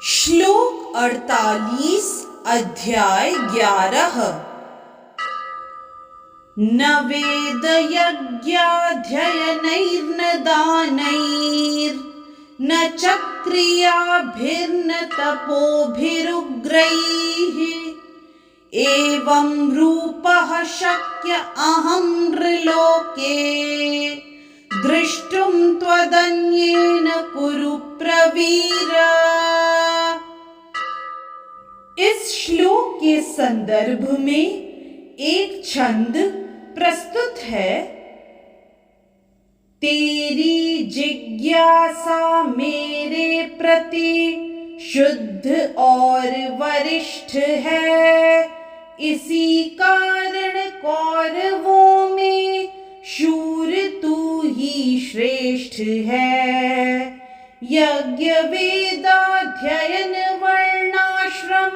श्लोक 48 अध्याय 11। न वेद यज्ञाध्ययनैर्न दानैर्न च क्रियाभिर्न तपोभिरुग्रैः एवं रूपः शक्य अहं नृलोके दृष्टुं त्वदन्येन कुरु प्रवीर। इस श्लोक के संदर्भ में एक छंद प्रस्तुत है। तेरी जिज्ञासा मेरे प्रति शुद्ध और वरिष्ठ है, इसी कारण कौरवों में शूर तू ही श्रेष्ठ है। यज्ञ वेदाध्ययन वर्णाश्रम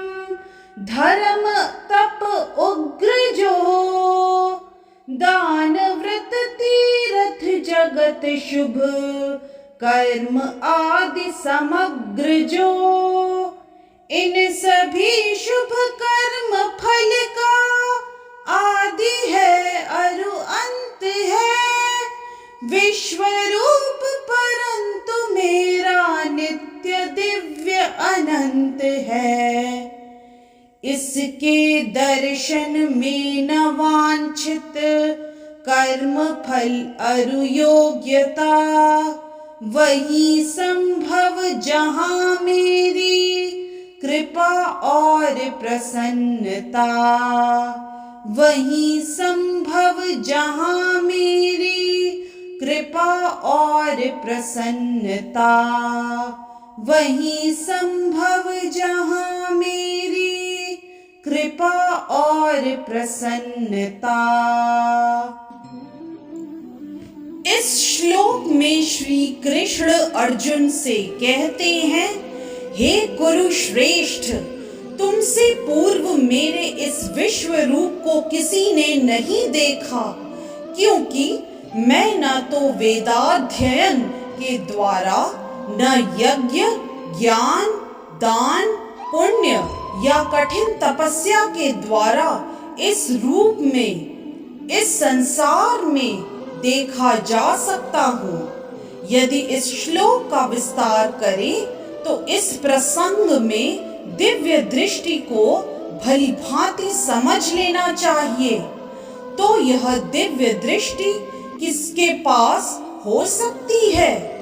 धर्म तप उग्र जो, दान व्रत तीर्थ जगत शुभ कर्म आदि समग्र जो, इन सभी शुभ कर्म फल का आदि है अरु अंत है। विश्व रूप परंतु मेरा नित्य दिव्य अनंत है। इसके दर्शन में न वांछित कर्म फल अरु योग्यता, वही संभव जहाँ मेरी कृपा और प्रसन्नता। वही संभव जहाँ मेरी कृपा और प्रसन्नता। वही संभव जहाँ मेरी कृपा और प्रसन्नता। इस श्लोक में श्री कृष्ण अर्जुन से कहते हैं, हे कुरुश्रेष्ठ, तुमसे पूर्व मेरे इस विश्व रूप को किसी ने नहीं देखा, क्योंकि मैं न तो वेदाध्ययन के द्वारा, न यज्ञ, ज्ञान, दान, पुण्य या कठिन तपस्या के द्वारा इस रूप में, इस संसार में देखा जा सकता हूँ। यदि इस श्लोक का विस्तार करें तो इस प्रसंग में दिव्य दृष्टि को भली भांति समझ लेना चाहिए। तो यह दिव्य दृष्टि किसके पास हो सकती है?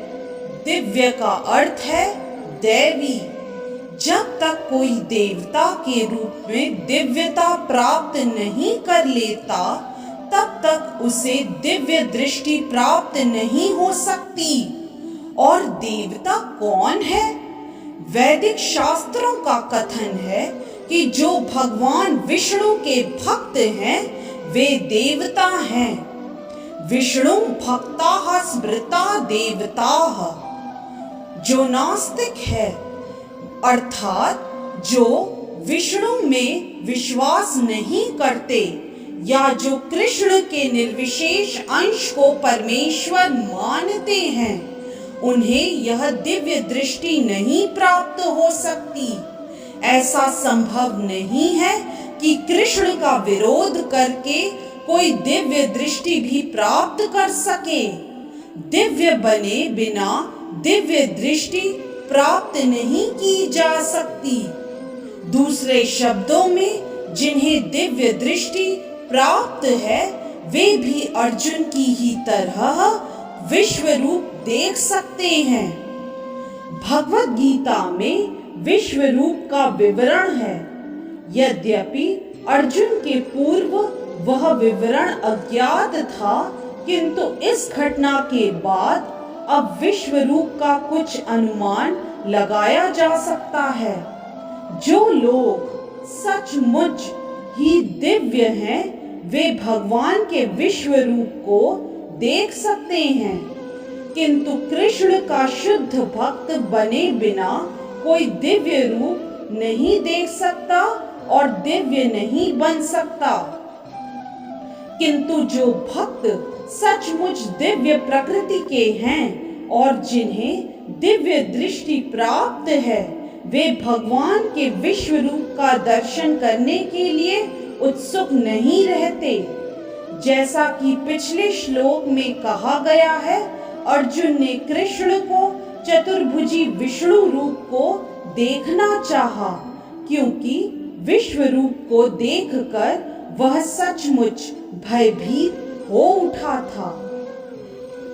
दिव्य का अर्थ है दैवी। जब तक कोई देवता के रूप में दिव्यता प्राप्त नहीं कर लेता, तब तक उसे दिव्य दृष्टि प्राप्त नहीं हो सकती। और देवता कौन है? वैदिक शास्त्रों का कथन है कि जो भगवान विष्णु के भक्त हैं, वे देवता हैं। विष्णु भक्ताः स्मृता देवताः। जो नास्तिक है, अर्थात जो विष्णु में विश्वास नहीं करते या जो कृष्ण के निर्विशेष अंश को परमेश्वर मानते हैं, उन्हें यह दिव्य दृष्टि नहीं प्राप्त हो सकती। ऐसा संभव नहीं है कि कृष्ण का विरोध करके कोई दिव्य दृष्टि भी प्राप्त कर सके। दिव्य बने बिना दिव्य दृष्टि प्राप्त नहीं की जा सकती। दूसरे शब्दों में, जिन्हें दिव्य दृष्टि प्राप्त है, वे भी अर्जुन की ही तरह विश्व रूप देख सकते हैं। भगवत गीता में विश्व रूप का विवरण है। यद्यपि अर्जुन के पूर्व वह विवरण अज्ञात था, किंतु इस घटना के बाद अब विश्व रूप का कुछ अनुमान लगाया जा सकता है। जो लोग सचमुच ही दिव्य हैं, वे भगवान के विश्व रूप को देख सकते हैं, किंतु कृष्ण का शुद्ध भक्त बने बिना कोई दिव्य रूप नहीं देख सकता और दिव्य नहीं बन सकता। किंतु जो भक्त सचमुच दिव्य प्रकृति के हैं और जिन्हें दिव्य दृष्टि प्राप्त है, वे भगवान के विश्व रूप का दर्शन करने के लिए उत्सुक नहीं रहते। जैसा कि पिछले श्लोक में कहा गया है, अर्जुन ने कृष्ण को चतुर्भुजी विष्णु रूप को देखना चाहा, क्योंकि विश्व रूप को देखकर वह सचमुच भयभीत हो उठा था।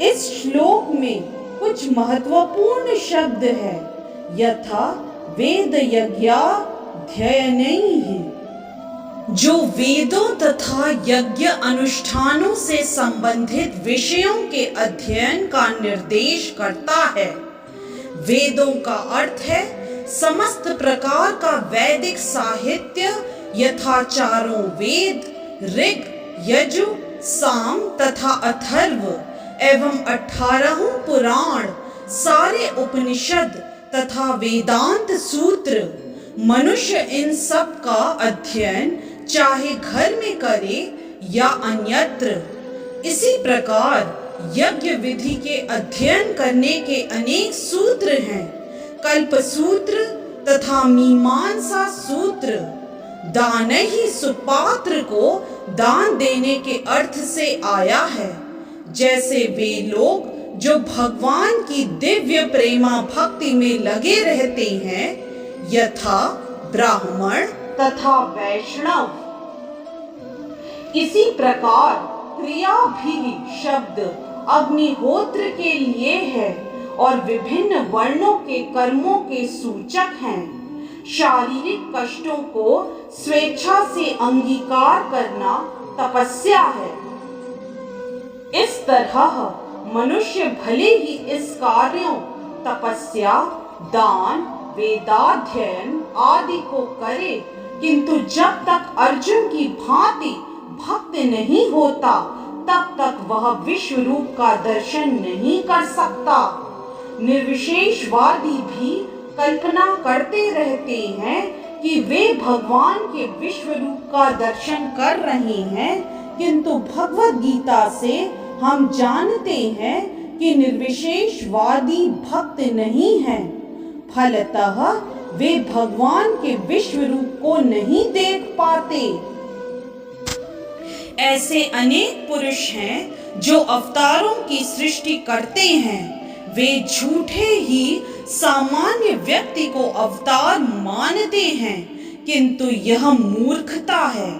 इस श्लोक में कुछ महत्वपूर्ण शब्द है, यथा वेद यज्ञाध्ययनैः, जो वेदों तथा यज्ञ अनुष्ठानों से संबंधित विषयों के अध्ययन का निर्देश करता है। वेदों का अर्थ है समस्त प्रकार का वैदिक साहित्य, यथा चारों वेद, ऋग, यजु, साम तथा अथर्व एवं 18 पुराण, सारे उपनिषद तथा वेदांत सूत्र। मनुष्य इन सब का अध्ययन चाहे घर में करे या अन्यत्र। इसी प्रकार यज्ञ विधि के अध्ययन करने के अनेक सूत्र हैं। कल्प सूत्र तथा मीमांसा सूत्र। दान ही सुपात्र को दान देने के अर्थ से आया है। जैसे वे लोग जो भगवान की दिव्य प्रेमा भक्ति में लगे रहते हैं, यथा ब्राह्मण तथा वैष्णव। इसी प्रकार क्रिया भी शब्द अग्निहोत्र के लिए है और विभिन्न वर्णों के कर्मों के सूचक हैं। शारीरिक कष्टों को स्वेच्छा से अंगीकार करना तपस्या है। इस तरह मनुष्य भले ही इस कार्यों तपस्या, दान, वेदाध्ययन आदि को करे, किंतु जब तक अर्जुन की भांति भक्त नहीं होता, तब तक वह विश्व रूप का दर्शन नहीं कर सकता। निर्विशेषवादी भी कल्पना करते रहते हैं कि वे भगवान के विश्व रूप का दर्शन कर रहे हैं, किंतु भगवद गीता से हम जानते हैं कि निर्विशेषवादी भक्त नहीं हैं। फलतः वे भगवान के विश्व रूप को नहीं देख पाते। ऐसे अनेक पुरुष हैं जो अवतारों की सृष्टि करते हैं। वे झूठे ही सामान्य व्यक्ति को अवतार मानते हैं, किंतु यह मूर्खता है।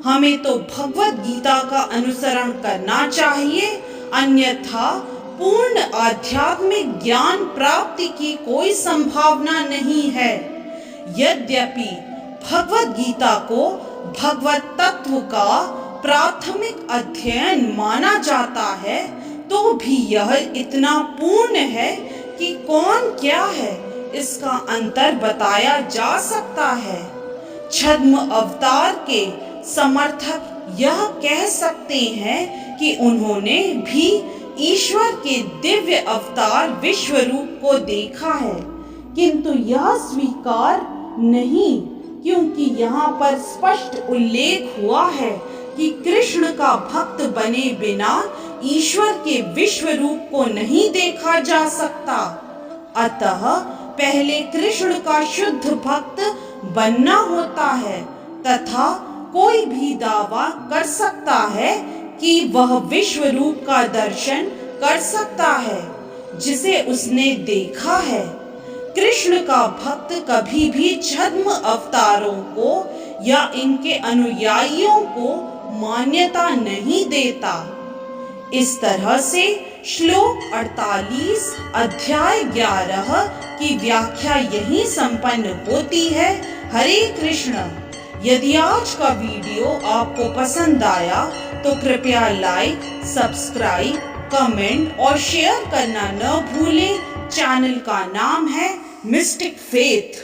हमें तो भगवद गीता का अनुसरण करना चाहिए, अन्यथा पूर्ण आध्यात्मिक ज्ञान प्राप्ति की कोई संभावना नहीं है। यद्यपि भगवद गीता को भगवत तत्व का प्राथमिक अध्ययन माना जाता है, तो भी यह इतना पूर्ण है कि कौन क्या है इसका अंतर बताया जा सकता है। छद्म अवतार के समर्थक यह कह सकते हैं कि उन्होंने भी ईश्वर के दिव्य अवतार विश्व रूप को देखा है, किंतु यह स्वीकार नहीं, क्योंकि यहाँ पर स्पष्ट उल्लेख हुआ है कि कृष्ण का भक्त बने बिना ईश्वर के विश्व रूप को नहीं देखा जा सकता। अतः पहले कृष्ण का शुद्ध भक्त बनना होता है, तथा कोई भी दावा कर सकता है कि वह विश्व रूप का दर्शन कर सकता है जिसे उसने देखा है। कृष्ण का भक्त कभी भी छद्म अवतारों को या इनके अनुयायियों को मान्यता नहीं देता। इस तरह से श्लोक 48 अध्याय 11 की व्याख्या यहीं संपन्न होती है। हरे कृष्ण। यदि आज का वीडियो आपको पसंद आया तो कृपया लाइक, सब्सक्राइब, कमेंट और शेयर करना न भूलें। चैनल का नाम है मिस्टिक फेथ।